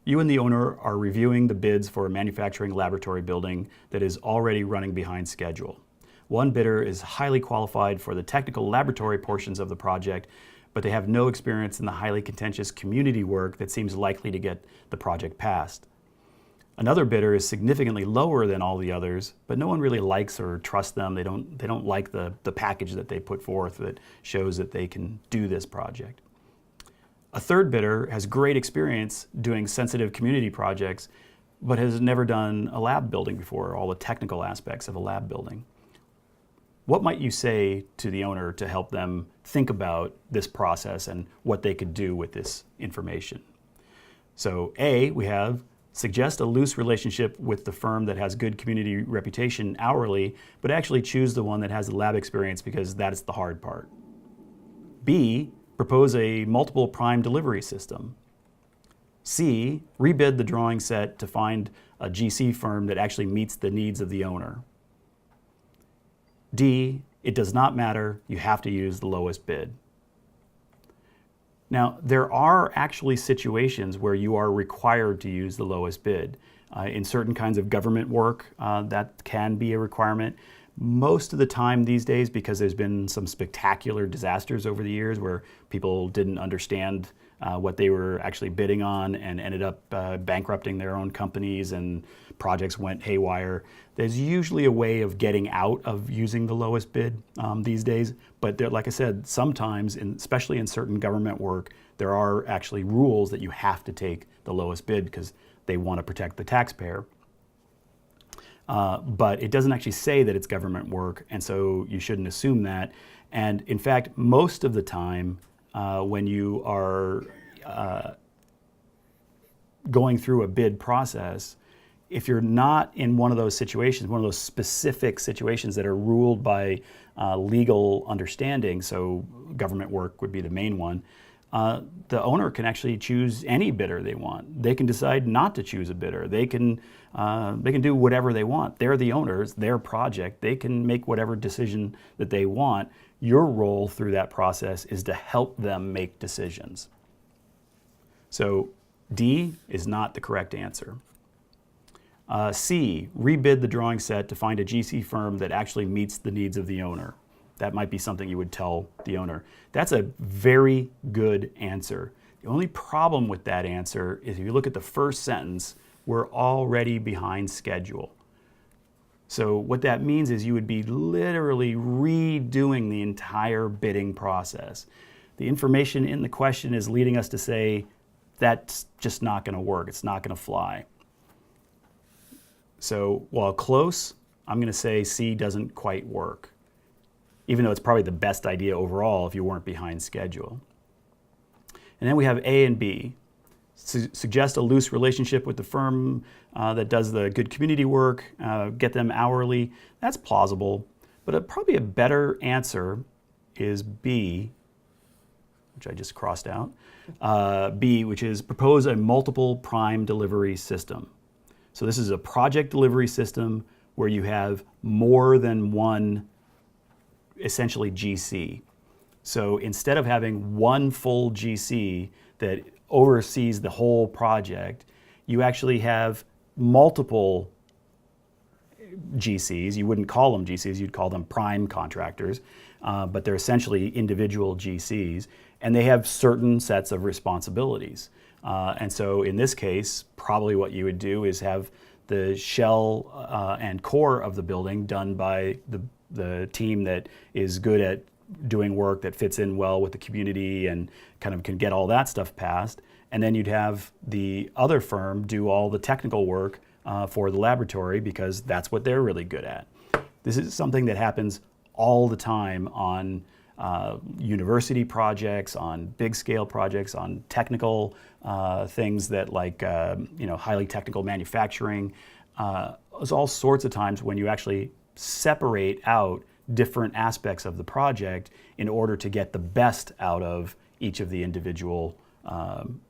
You and the owner are reviewing the bids for a manufacturing laboratory building that is already running behind schedule. One bidder is highly qualified for the technical laboratory portions of the project, but they have no experience in the highly contentious community work that seems likely to get the project passed. Another bidder is significantly lower than all the others, but no one really likes or trusts them. They don't like the package that they put forth that shows that they can do this project. A third bidder has great experience doing sensitive community projects, but has never done a lab building before, all the technical aspects of a lab building. What might you say to the owner to help them think about this process and what they could do with this information? So A, we have suggest a loose relationship with the firm that has good community reputation hourly, but actually choose the one that has the lab experience because that is the hard part. B, propose a multiple prime delivery system. C, rebid the drawing set to find a GC firm that actually meets the needs of the owner. D, it does not matter, you have to use the lowest bid. Now, there are actually situations where you are required to use the lowest bid. In certain kinds of government work, that can be a requirement. Most of the time these days, because there's been some spectacular disasters over the years where people didn't understand what they were actually bidding on and ended up bankrupting their own companies and projects went haywire. There's usually a way of getting out of using the lowest bid these days, but there, like I said, sometimes, especially in certain government work, there are actually rules that you have to take the lowest bid because they want to protect the taxpayer. But it doesn't actually say that it's government work, and so you shouldn't assume that. And in fact, most of the time, when you are going through a bid process, if you're not in one of those situations, one of those specific situations that are ruled by legal understanding, so government work would be the main one, the owner can actually choose any bidder they want. They can decide not to choose a bidder. They can do whatever they want. They're the owners, their project. They can make whatever decision that they want. Your role through that process is to help them make decisions. So D is not the correct answer. C, rebid the drawing set to find a GC firm that actually meets the needs of the owner. That might be something you would tell the owner. That's a very good answer. The only problem with that answer is if you look at the first sentence, we're already behind schedule. So what that means is you would be literally redoing the entire bidding process. The information in the question is leading us to say that's just not going to work. It's not going to fly. So while close, I'm going to say C doesn't quite work, even though it's probably the best idea overall if you weren't behind schedule. And then we have A and B. Suggest a loose relationship with the firm that does the good community work, get them hourly. That's plausible, but probably a better answer is B, which I just crossed out. B, which is propose a multiple prime delivery system. So this is a project delivery system where you have more than one, essentially GC. So instead of having one full GC that oversees the whole project, you actually have multiple GCs. You wouldn't call them GCs, you'd call them prime contractors, but they're essentially individual GCs, and they have certain sets of responsibilities. And so in this case, probably what you would do is have the shell and core of the building done by the team that is good at doing work that fits in well with the community and kind of can get all that stuff passed. And then you'd have the other firm do all the technical work for the laboratory because that's what they're really good at. This is something that happens all the time on university projects, on big scale projects, on technical things that like highly technical manufacturing. There's all sorts of times when you actually separate out different aspects of the project in order to get the best out of each of the individual,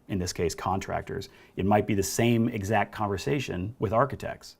in this case, contractors. It might be the same exact conversation with architects.